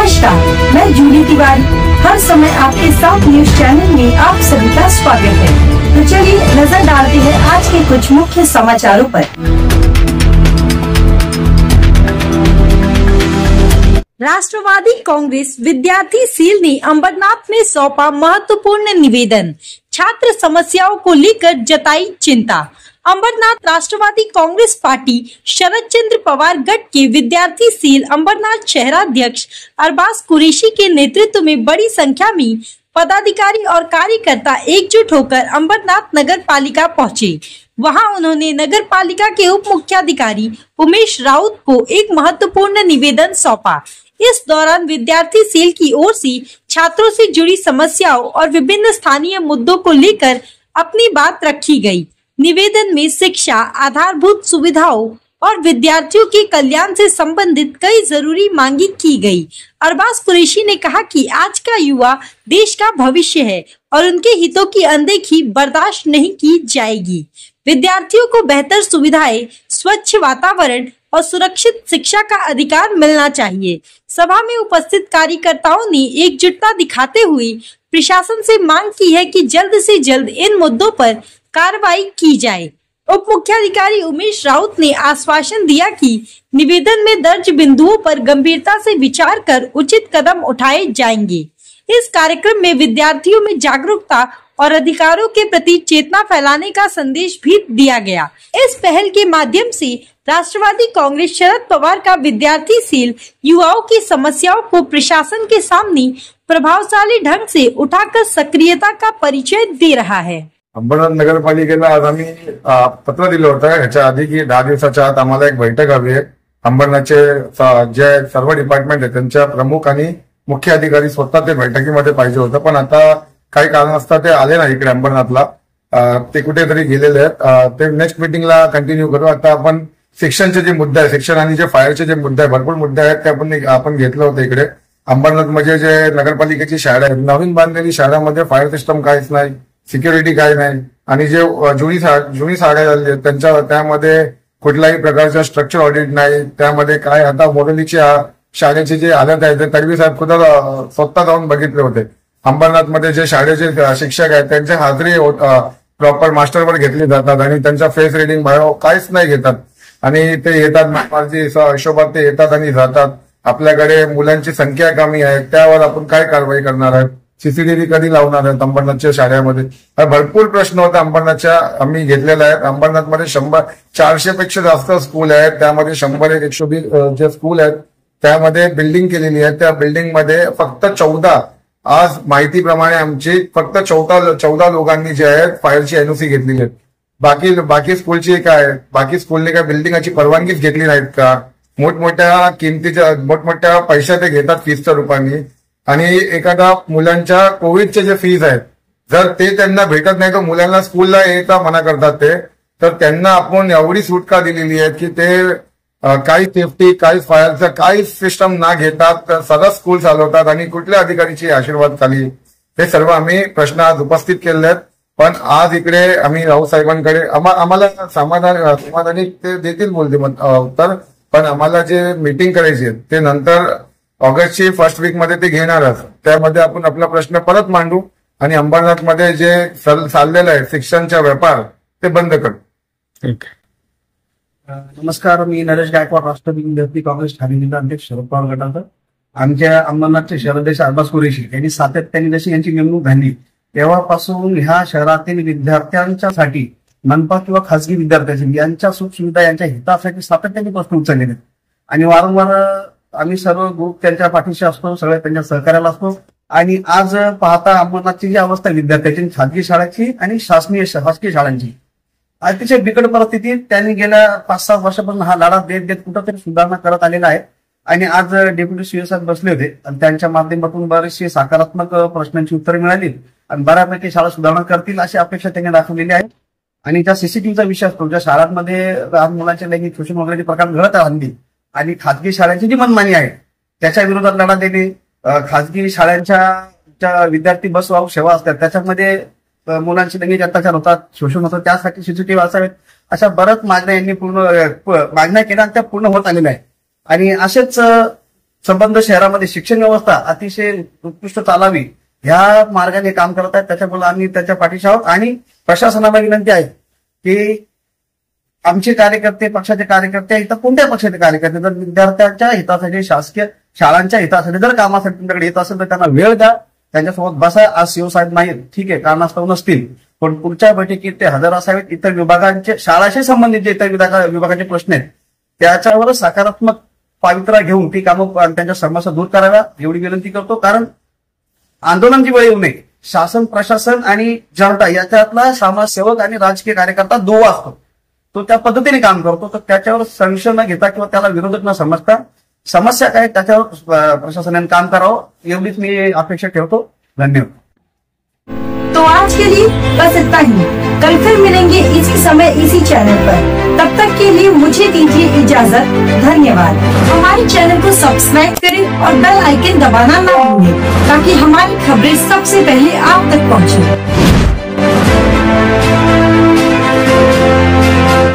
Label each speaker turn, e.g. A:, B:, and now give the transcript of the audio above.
A: नमस्कार, मैं जूली तिवारी। हर समय आपके साथ न्यूज चैनल में आप सभी का स्वागत है। तो चलिए नजर डालते हैं आज के कुछ मुख्य समाचारों पर। राष्ट्रवादी कांग्रेस विद्यार्थी सेल ने अंबरनाथ में सौंपा महत्वपूर्ण निवेदन, छात्र समस्याओं को लेकर जताई चिंता। अंबरनाथ राष्ट्रवादी कांग्रेस पार्टी शरद चंद्र पवार गढ़ के विद्यार्थी सेल अंबरनाथ शहराध्यक्ष अरबाज कुरैशी के नेतृत्व में बड़ी संख्या में पदाधिकारी और कार्यकर्ता एकजुट होकर अंबरनाथ नगर पालिका पहुँचे। वहां उन्होंने नगर पालिका के उप मुख्याधिकारी उमेश राउत को एक महत्वपूर्ण निवेदन सौंपा। इस दौरान विद्यार्थी सेल की ओर से छात्रों से जुड़ी समस्याओं और विभिन्न स्थानीय मुद्दों को लेकर अपनी बात रखी गई। निवेदन में शिक्षा, आधारभूत सुविधाओं और विद्यार्थियों के कल्याण से संबंधित कई जरूरी मांगी की गई। अरबाज कुरैशी ने कहा कि आज का युवा देश का भविष्य है और उनके हितों की अनदेखी बर्दाश्त नहीं की जाएगी। विद्यार्थियों को बेहतर सुविधाएं, स्वच्छ वातावरण और सुरक्षित शिक्षा का अधिकार मिलना चाहिए। सभा में उपस्थित कार्यकर्ताओं ने एकजुटता दिखाते हुए प्रशासन से मांग की है कि जल्द से जल्द इन मुद्दों पर कार्रवाई की जाए। उप मुख्याधिकारी उमेश राउत ने आश्वासन दिया कि निवेदन में दर्ज बिंदुओं पर गंभीरता से विचार कर उचित कदम उठाए जाएंगे। इस कार्यक्रम में विद्यार्थियों में जागरूकता और अधिकारों के प्रति चेतना फैलाने का संदेश भी दिया गया। इस पहल के माध्यम से राष्ट्रवादी कांग्रेस शरद पवार का विद्यार्थी सेल युवाओं की समस्याओं को प्रशासन के सामने प्रभावशाली ढंग से उठाकर सक्रियता का परिचय दे रहा है।
B: अंबरनाथ नगरपालिकेला आज आम्ही पत्र दिलं होतं ह्याच्या आधी की 10 दिवसाच्या आत आम्हाला एक बैठक हवी आहे। अंबरनाथचे जे सर्व डिपार्टमेंट आहेत त्यांच्या प्रमुख आणि मुख्य अधिकारी स्वतः ते बैठकीमध्ये पाहिजे होतं, पण आता काही कारणास्तव ते आले नाही इकडे अंबरनाथला, ते कुठेतरी गेलेले आहेत। ते नेक्स्ट मीटिंगला कंटिन्यू करू। आता आपण शिक्षणचे जे मुद्दे आहेत, शिक्षण आणि जे फायरचे जे मुद्दे आहेत, भरपूर मुद्दे आहेत ते आपण घेतलं होतं इकडे। अंबरनाथ म्हणजे जे नगरपालिकेची शाळा आहे, नवीन बांधलेली शाळांमध्ये फायर सिस्टम काहीच नाही, सिक्युरिटी काही नाही, आणि जे जुनी शाळा झाली आहेत त्यांच्या त्यामध्ये कुठल्याही प्रकारचं स्ट्रक्चर ऑडिट नाही। त्यामध्ये काय आता मोडलीच्या शाळेची जे हालत आहे ते तडवी साहेब खुद स्वतः जाऊन बघितले होते। अंबरनाथमध्ये जे शाळेचे शिक्षक आहेत त्यांचे हाजरी प्रॉपर मास्टरवर घेतली जातात आणि त्यांचा फेस रिडिंग बायो काहीच नाही घेतात, आणि ते येतात माझी हिशोबात ते येतात आणि जातात। आपल्याकडे मुलांची संख्या कमी आहे, त्यावर आपण काय कारवाई करणार आहे? सीसीटीव्ही कधी लावणार आहेत अंबरनाथच्या शाळेमध्ये? भरपूर प्रश्न होते अंबरनाथच्या, आम्ही घेतलेला आहे। अंबरनाथमध्ये 400 पेक्षा जास्त स्कूल आहेत, त्यामध्ये 100-120 जे स्कूल आहेत त्यामध्ये बिल्डिंग केलेली आहे। त्या बिल्डिंगमध्ये फक्त 14, आज माहितीप्रमाणे आमची फक्त 14 लोकांनी जे आहेत फायरची एनओसी घेतलेली आहेत। बाकी स्कूलची काय, बाकी स्कूलने काय बिल्डिंगाची परवानगीच घेतली नाहीत का? मोठमोठ्या पैशा ते घेतात फीसच्या रूपाने, आणि एखादा मुलांच्या कोविडचे जे फीज आहेत जर ते त्यांना भेटत नाही तर मुलांना स्कूलला यायचा मना करतात ते, तर त्यांना आपण एवढी सूट का दिलेली आहे की ते काही सेफ्टी, काही फायरचं काही सिस्टम ना घेतात सगळं स्कूल चालवतात, आणि कुठल्या अधिकारीची आशीर्वाद खाली? हे सर्व आम्ही प्रश्न आज उपस्थित केले आहेत। पण आज इकडे आम्ही राऊत साहेबांकडे आम्हाला समाधानी ते देतील बोलते उत्तर, पण आम्हाला जे मीटिंग करायची आहे ते नंतर ऑगस्टची फर्स्ट वीक मध्ये ते घेणारच। त्यामध्ये आपण आपला प्रश्न परत मांडू आणि अंबरनाथमध्ये जे चाललेलं आहे शिक्षणचा व्यापार ते बंद करू।
C: नमस्कार, मी नरेश गायकवाड, राष्ट्रवादी विद्यार्थी काँग्रेस ठाणे जिल्हा अध्यक्ष शरद पवार गटाचा। आमच्या अंबरनाथचे शहराध्यक्ष अरबाज कुरैशी यांनी सातत्याने जशी यांची नेमणूक झाली तेव्हापासून ह्या शहरातील विद्यार्थ्यांच्यासाठी मनपा किंवा खासगी विद्यार्थ्यांसाठी यांच्या सुखसुविधा, यांच्या हितासाठी सातत्याने प्रश्न उचललेले आहेत, आणि वारंवार आम्ही सर्व ग्रुप त्यांच्या पाठीशी असतो, सगळे त्यांच्या सहकार्याला असतो। आणि आज पाहता अंबरनाथची जी अवस्था विद्यार्थ्यांची, खासगी शाळांची आणि शासकीय शाळांची, अतिशय बिकट परिस्थितीत त्यांनी गेल्या 5-6 वर्षापासून हा लढा देत कुठंतरी सुधारणा करत आलेला आहे। आणि आज डेप्युटी सीओ साहेब बसले होते आणि त्यांच्या माध्यमातून बरेचसे सकारात्मक प्रश्नांची उत्तरे मिळाली आणि बऱ्यापैकी शाळा सुधारणा करतील अशी अपेक्षा त्यांनी दाखवलेली आहे। आणि ज्या सीसीटीव्हीचा विषय असतो, ज्या शाळांमध्ये लहान मुलांचे लैंगिक शोषण वगैरे प्रकार घडत आहे आणि खासगी शाळांची जी मनमानी आहे त्याच्या विरोधात लढा देणे, खासगी शाळांच्या विद्यार्थी बस वाहूक सेवा असतात त्याच्यामध्ये मुलांची लैंगिक अत्याचार होतात, शोषण होतं, त्यासाठी सीसीटीव्ही असावेत, अशा बऱ्याच मागण्या यांनी मागण्या केल्या आणि त्या पूर्ण होत आलेल्या आहेत। आणि असेच संबंध शहरामध्ये शिक्षण व्यवस्था अतिशय उत्कृष्ट चालावी ह्या मार्गाने काम करत आहेत. त्याच्यामुळे आम्ही त्याच्या पाठीशी आहोत आणि प्रशासनाला विनंती आहे की आमचे कार्यकर्ते, पक्षाचे कार्यकर्ते, इथं कोणत्या पक्षाचे कार्यकर्ते जर विद्यार्थ्यांच्या हितासाठी, शासकीय शाळांच्या हितासाठी जर कामासाठी तुमच्याकडे येत असेल तर त्यांना वेळ द्या, त्यांच्यासोबत बसा. आज शिवसाहेब नाही, ठीक आहे, कारणास्तव नसतील, पण पुढच्या बैठकीत ते हजर असावेत. इतर विभागांचे, शाळाशी संबंधित जे इतर विभागाचे प्रश्न आहेत त्याच्यावर सकारात्मक पावित्र्य घेऊन ती कामं त्यांच्या समस्या दूर कराव्या एवढी विनंती करतो. कारण आंदोलनाची वेळ येऊ नये. शासन, प्रशासन आणि जनता याच्यातला समाजसेवक आणि राजकीय कार्यकर्ता दुवा असतो, तो त्या पद्धतीने काम करतो. तर त्याच्यावर संशय न घेता किंवा त्याला विरोधक न समजता समस्या काय त्याच्यावर प्रशासनाने काम करावं एवढीच मी अपेक्षा ठेवतो. धन्यवाद.
A: तो आज के लिए बस इतना ही. कल फिर मिलेंगे इसी समय इसी चैनल पर. तब तक के लिए मुझे दीजिए इजाजत. धन्यवाद. हमारे चैनल को सब्सक्राइब करें और बेल आइकन दबाना ना भूलें ताकि हमारी खबरें सबसे पहले